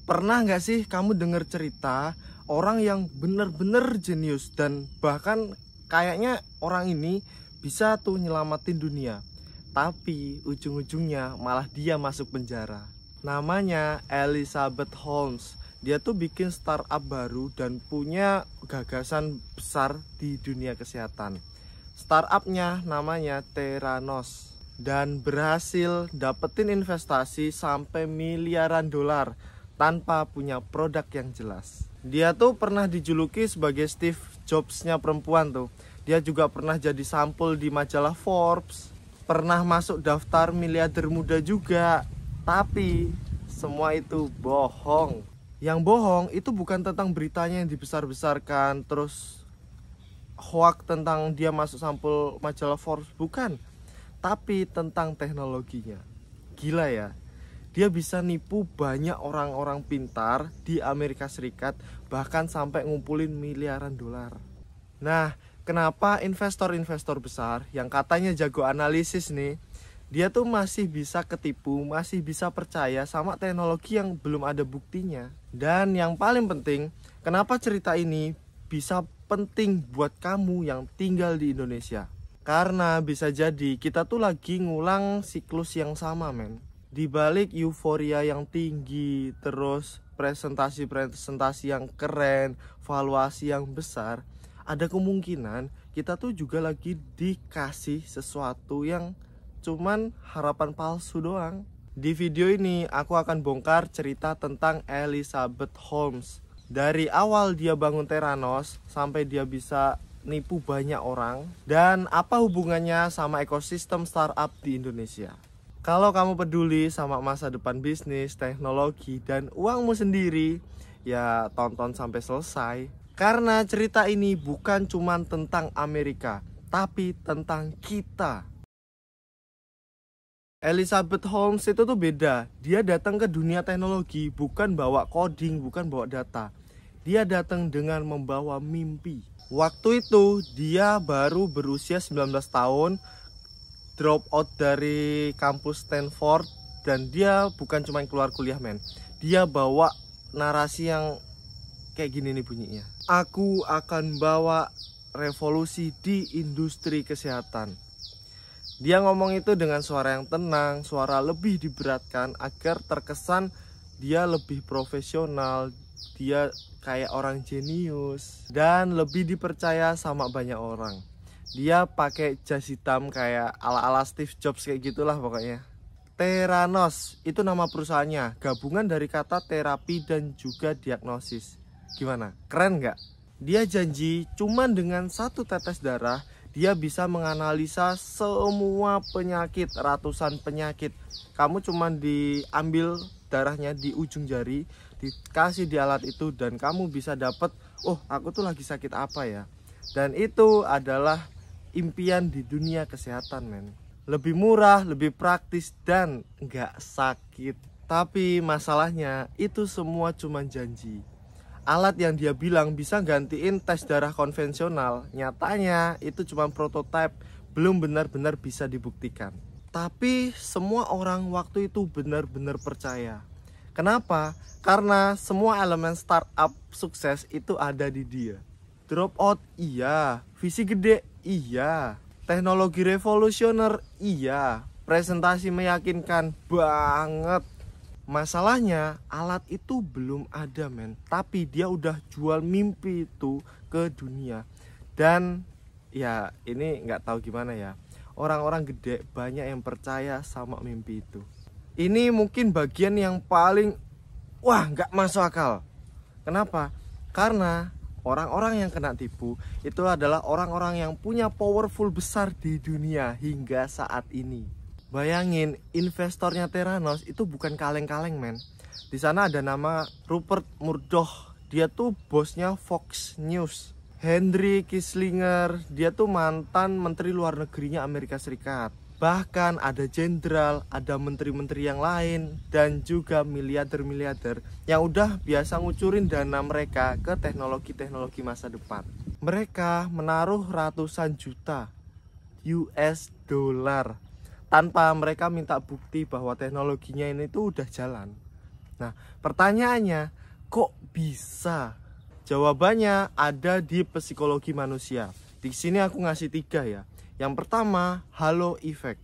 Pernah nggak sih kamu dengar cerita orang yang bener-bener jenius dan bahkan kayaknya orang ini bisa tuh nyelamatin dunia, tapi ujung-ujungnya malah dia masuk penjara. Namanya Elizabeth Holmes. Dia tuh bikin startup baru dan punya gagasan besar di dunia kesehatan. Startupnya namanya Theranos dan berhasil dapetin investasi sampai miliaran dolar tanpa punya produk yang jelas. Dia tuh pernah dijuluki sebagai Steve Jobs-nya perempuan tuh. Dia juga pernah jadi sampul di majalah Forbes, pernah masuk daftar miliarder muda juga. Tapi semua itu bohong. Yang bohong itu bukan tentang beritanya yang dibesar-besarkan, terus hoax tentang dia masuk sampul majalah Forbes, bukan. Tapi tentang teknologinya. Gila ya. Dia bisa nipu banyak orang-orang pintar di Amerika Serikat, bahkan sampai ngumpulin miliaran dolar. Nah, kenapa investor-investor besar yang katanya jago analisis nih, dia tuh masih bisa ketipu, masih bisa percaya sama teknologi yang belum ada buktinya. Dan yang paling penting, kenapa cerita ini bisa penting buat kamu yang tinggal di Indonesia? Karena bisa jadi kita tuh lagi ngulang siklus yang sama, men. Di balik euforia yang tinggi, terus presentasi-presentasi yang keren, valuasi yang besar, ada kemungkinan kita tuh juga lagi dikasih sesuatu yang cuman harapan palsu doang. Di video ini aku akan bongkar cerita tentang Elizabeth Holmes. Dari awal dia bangun Theranos sampai dia bisa nipu banyak orang, dan apa hubungannya sama ekosistem startup di Indonesia. Kalau kamu peduli sama masa depan bisnis, teknologi, dan uangmu sendiri, ya tonton sampai selesai. Karena cerita ini bukan cuma tentang Amerika, tapi tentang kita. Elizabeth Holmes itu tuh beda. Dia datang ke dunia teknologi bukan bawa coding, bukan bawa data. Dia datang dengan membawa mimpi. Waktu itu dia baru berusia 19 tahun, drop out dari kampus Stanford, dan dia bukan cuma keluar kuliah, men. Dia bawa narasi yang kayak gini nih bunyinya. Aku akan bawa revolusi di industri kesehatan. Dia ngomong itu dengan suara yang tenang, suara lebih diberatkan agar terkesan dia lebih profesional, dia kayak orang jenius dan lebih dipercaya sama banyak orang. Dia pakai jas hitam kayak ala-ala Steve Jobs kayak gitulah pokoknya. Theranos itu nama perusahaannya, gabungan dari kata terapi dan juga diagnosis. Gimana? Keren nggak? Dia janji cuman dengan satu tetes darah dia bisa menganalisa semua penyakit, ratusan penyakit. Kamu cuman diambil darahnya di ujung jari, dikasih di alat itu, dan kamu bisa dapat, oh aku tuh lagi sakit apa ya. Dan itu adalah impian di dunia kesehatan, men. Lebih murah, lebih praktis, dan nggak sakit. Tapi masalahnya itu semua cuma janji. Alat yang dia bilang bisa gantiin tes darah konvensional, nyatanya itu cuma prototipe, belum benar-benar bisa dibuktikan. Tapi semua orang waktu itu benar-benar percaya. Kenapa? Karena semua elemen startup sukses itu ada di dia. Drop out iya, visi gede iya, teknologi revolusioner iya, presentasi meyakinkan banget. Masalahnya alat itu belum ada, men. Tapi dia udah jual mimpi itu ke dunia. Dan ya ini nggak tahu gimana ya, orang-orang gede banyak yang percaya sama mimpi itu. Ini mungkin bagian yang paling nggak masuk akal. Kenapa? Karena orang-orang yang kena tipu itu adalah orang-orang yang punya powerful besar di dunia hingga saat ini. Bayangin, investornya Theranos itu bukan kaleng-kaleng, men. Di sana ada nama Rupert Murdoch. Dia tuh bosnya Fox News. Henry Kissinger, dia tuh mantan menteri luar negerinya Amerika Serikat. Bahkan ada jenderal, ada menteri-menteri yang lain, dan juga miliarder-miliarder yang udah biasa ngucurin dana mereka ke teknologi-teknologi masa depan. Mereka menaruh ratusan juta US dollar tanpa mereka minta bukti bahwa teknologinya ini tuh udah jalan. Nah, pertanyaannya, kok bisa? Jawabannya ada di psikologi manusia. Di sini aku ngasih 3 ya. Yang pertama, halo effect.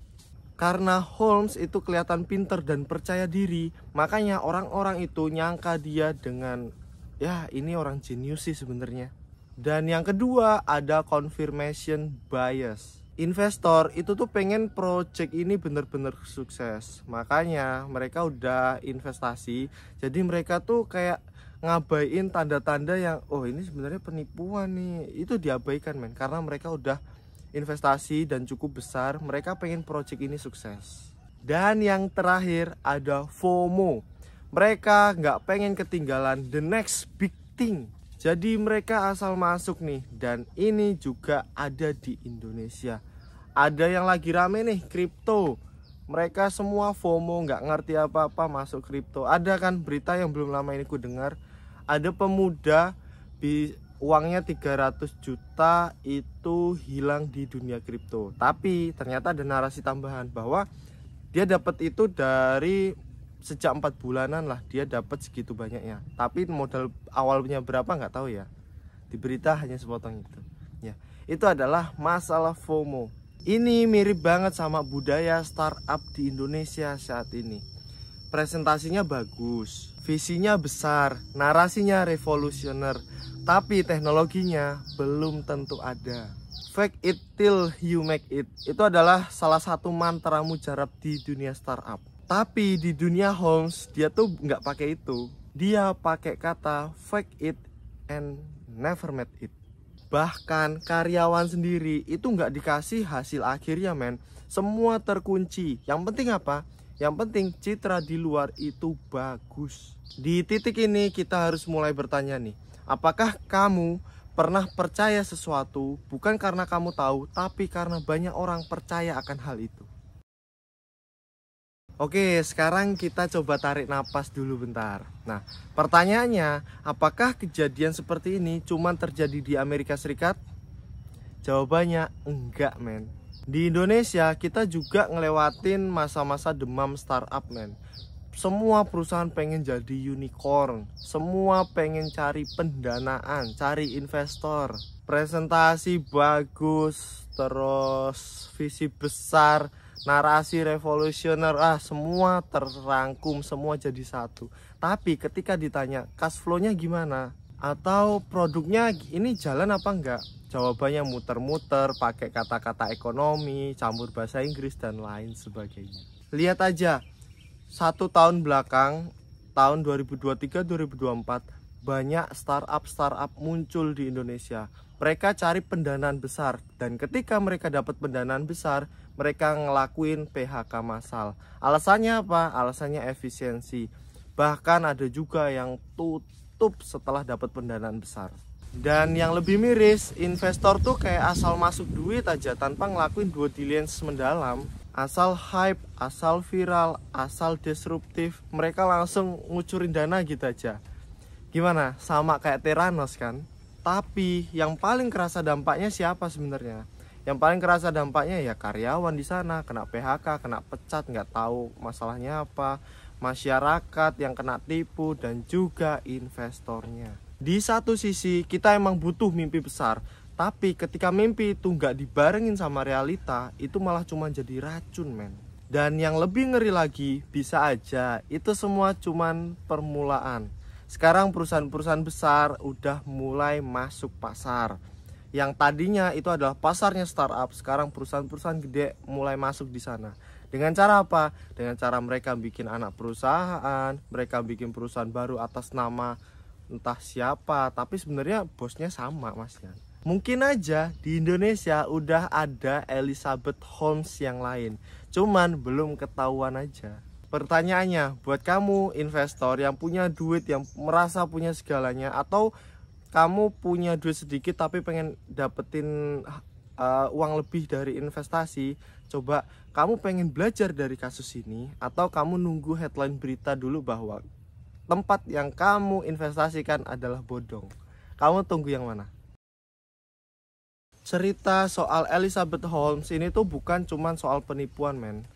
Karena Holmes itu kelihatan pinter dan percaya diri, makanya orang-orang itu nyangka dia dengan, ya ini orang jenius sih sebenarnya. Dan yang kedua, ada confirmation bias. Investor itu tuh pengen project ini bener-bener sukses, makanya mereka udah investasi. Jadi mereka tuh kayak ngabaiin tanda-tanda yang, oh ini sebenarnya penipuan nih, itu diabaikan men, karena mereka udah investasi dan cukup besar. Mereka pengen project ini sukses. Dan yang terakhir ada FOMO. Mereka nggak pengen ketinggalan the next big thing. Jadi mereka asal masuk nih. Dan ini juga ada di Indonesia. Ada yang lagi rame nih, kripto. Mereka semua FOMO, nggak ngerti apa-apa masuk kripto. Ada kan berita yang belum lama ini ku dengar, ada pemuda uangnya 300 juta itu hilang di dunia kripto. Tapi ternyata ada narasi tambahan bahwa dia dapat itu dari sejak 4 bulanan lah dia dapat segitu banyaknya. Tapi modal awalnya berapa nggak tahu ya. Di berita hanya sepotong itu. Ya, itu adalah masalah FOMO. Ini mirip banget sama budaya startup di Indonesia saat ini. Presentasinya bagus, visinya besar, narasinya revolusioner, tapi teknologinya belum tentu ada. Fake it till you make it, itu adalah salah satu mantra mujarab di dunia startup. Tapi di dunia Holmes dia tuh nggak pakai itu. Dia pakai kata fake it and never made it. Bahkan karyawan sendiri itu nggak dikasih hasil akhirnya men. Semua terkunci. Yang penting apa? Yang penting citra di luar itu bagus. Di titik ini kita harus mulai bertanya nih, apakah kamu pernah percaya sesuatu bukan karena kamu tahu, tapi karena banyak orang percaya akan hal itu? Oke, sekarang kita coba tarik napas dulu bentar. Nah, pertanyaannya, apakah kejadian seperti ini cuma terjadi di Amerika Serikat? Jawabannya enggak men. Di Indonesia kita juga ngelewatin masa-masa demam startup men. Semua perusahaan pengen jadi unicorn, semua pengen cari pendanaan, cari investor, presentasi bagus, terus visi besar, narasi revolusioner, semua terrangkum, semua jadi satu. Tapi ketika ditanya cash flow-nya gimana atau produknya ini jalan apa enggak, jawabannya muter-muter, pakai kata-kata ekonomi, campur bahasa Inggris dan lain sebagainya. Lihat aja 1 tahun belakang, tahun 2023-2024, banyak startup muncul di Indonesia. Mereka cari pendanaan besar, dan ketika mereka dapat pendanaan besar, mereka ngelakuin PHK massal. Alasannya apa? Alasannya efisiensi. Bahkan ada juga yang tutup setelah dapat pendanaan besar. Dan yang lebih miris, investor tuh kayak asal masuk duit aja tanpa ngelakuin due diligence mendalam. Asal hype, asal viral, asal disruptif, mereka langsung ngucurin dana gitu aja. Gimana? Sama kayak Theranos kan? Tapi yang paling kerasa dampaknya siapa sebenarnya? Yang paling kerasa dampaknya ya karyawan di sana, kena PHK, kena pecat, nggak tahu masalahnya apa, masyarakat yang kena tipu, dan juga investornya. Di satu sisi kita emang butuh mimpi besar, tapi ketika mimpi itu nggak dibarengin sama realita, itu malah cuma jadi racun men. Dan yang lebih ngeri lagi, bisa aja itu semua cuman permulaan. Sekarang perusahaan-perusahaan besar udah mulai masuk pasar. Yang tadinya itu adalah pasarnya startup, sekarang perusahaan-perusahaan gede mulai masuk di sana. Dengan cara apa? Dengan cara mereka bikin anak perusahaan, mereka bikin perusahaan baru atas nama entah siapa, tapi sebenarnya bosnya sama mas ya. Mungkin aja di Indonesia udah ada Elizabeth Holmes yang lain, cuman belum ketahuan aja. Pertanyaannya, buat kamu investor yang punya duit, yang merasa punya segalanya, atau kamu punya duit sedikit tapi pengen dapetin uang lebih dari investasi, coba kamu pengen belajar dari kasus ini, atau kamu nunggu headline berita dulu bahwa tempat yang kamu investasikan adalah bodong? Kamu tunggu yang mana? Cerita soal Elizabeth Holmes ini tuh bukan cuman soal penipuan men.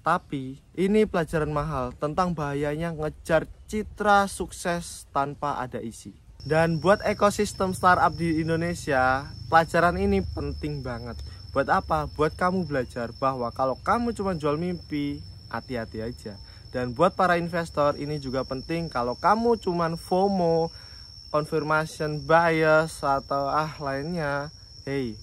Tapi ini pelajaran mahal tentang bahayanya ngejar citra sukses tanpa ada isi. Dan buat ekosistem startup di Indonesia, pelajaran ini penting banget. Buat apa? Buat kamu belajar bahwa kalau kamu cuma jual mimpi, hati-hati aja. Dan buat para investor ini juga penting, kalau kamu cuma FOMO, confirmation bias atau lainnya, hey,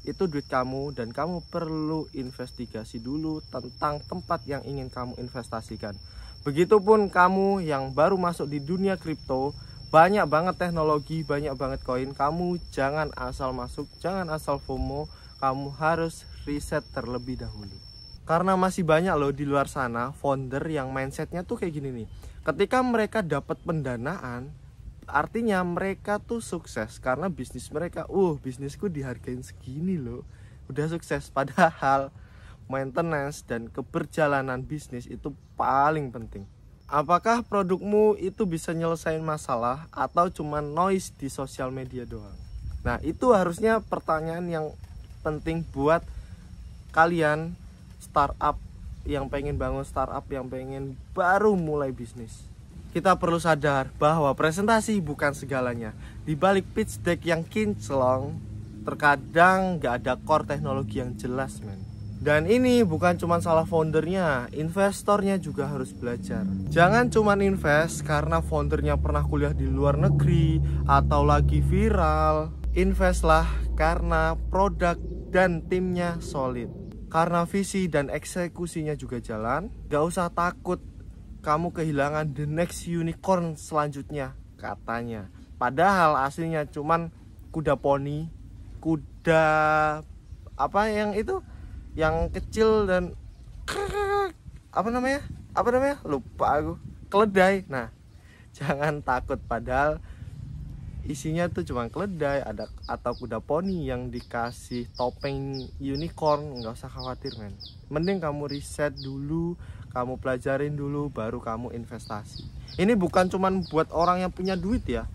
itu duit kamu dan kamu perlu investigasi dulu tentang tempat yang ingin kamu investasikan. Begitupun kamu yang baru masuk di dunia kripto, banyak banget teknologi, banyak banget koin, kamu jangan asal masuk, jangan asal FOMO, kamu harus riset terlebih dahulu. Karena masih banyak loh di luar sana founder yang mindsetnya tuh kayak gini nih. Ketika mereka dapat pendanaan, artinya mereka tuh sukses karena bisnis mereka, bisnisku dihargain segini loh, udah sukses. Padahal maintenance dan keberjalanan bisnis itu paling penting. Apakah produkmu itu bisa nyelesain masalah atau cuma noise di sosial media doang? Nah, itu harusnya pertanyaan yang penting buat kalian startup yang pengen bangun startup, yang pengen baru mulai bisnis. Kita perlu sadar bahwa presentasi bukan segalanya. Di balik pitch deck yang kinclong, terkadang nggak ada core teknologi yang jelas, men. Dan ini bukan cuma salah foundernya, investornya juga harus belajar. Jangan cuma invest karena foundernya pernah kuliah di luar negeri atau lagi viral. Investlah karena produk dan timnya solid. Karena visi dan eksekusinya juga jalan. Gak usah takut kamu kehilangan the next unicorn selanjutnya, katanya. Padahal aslinya cuman kuda poni, kuda apa yang itu, yang kecil dan apa namanya lupa aku, keledai. Nah, jangan takut, padahal isinya tuh cuma keledai ada atau kuda poni yang dikasih topeng unicorn. Nggak usah khawatir, men. Mending kamu riset dulu, kamu pelajarin dulu, baru kamu investasi. Ini bukan cuman buat orang yang punya duit ya,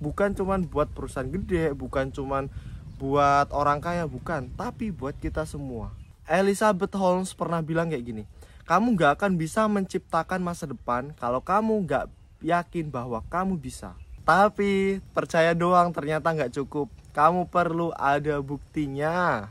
bukan cuman buat perusahaan gede, bukan cuman buat orang kaya, bukan, tapi buat kita semua. Elizabeth Holmes pernah bilang kayak gini, kamu gak akan bisa menciptakan masa depan kalau kamu gak yakin bahwa kamu bisa. Tapi percaya doang ternyata gak cukup, kamu perlu ada buktinya.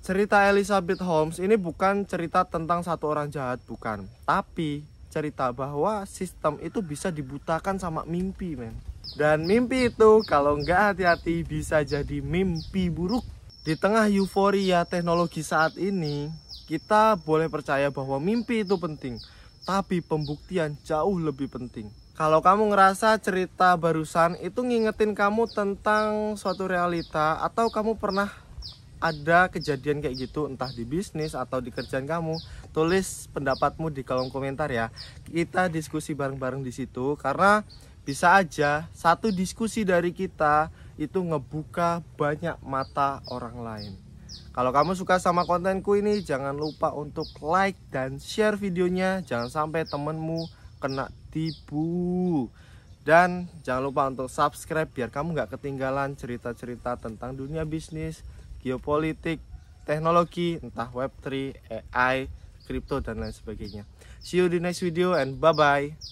Cerita Elizabeth Holmes ini bukan cerita tentang satu orang jahat, bukan. Tapi cerita bahwa sistem itu bisa dibutakan sama mimpi, men. Dan mimpi itu kalau nggak hati-hati bisa jadi mimpi buruk. Di tengah euforia teknologi saat ini, kita boleh percaya bahwa mimpi itu penting. Tapi pembuktian jauh lebih penting. Kalau kamu ngerasa cerita barusan itu ngingetin kamu tentang suatu realita, atau kamu pernah ada kejadian kayak gitu entah di bisnis atau di kerjaan kamu, tulis pendapatmu di kolom komentar ya. Kita diskusi bareng-bareng di situ, karena bisa aja satu diskusi dari kita itu ngebuka banyak mata orang lain. Kalau kamu suka sama kontenku ini, jangan lupa untuk like dan share videonya, jangan sampai temenmu kena tipu. Dan jangan lupa untuk subscribe biar kamu gak ketinggalan cerita-cerita tentang dunia bisnis, geopolitik, teknologi, entah Web3, AI, kripto, dan lain sebagainya. See you di next video and bye-bye.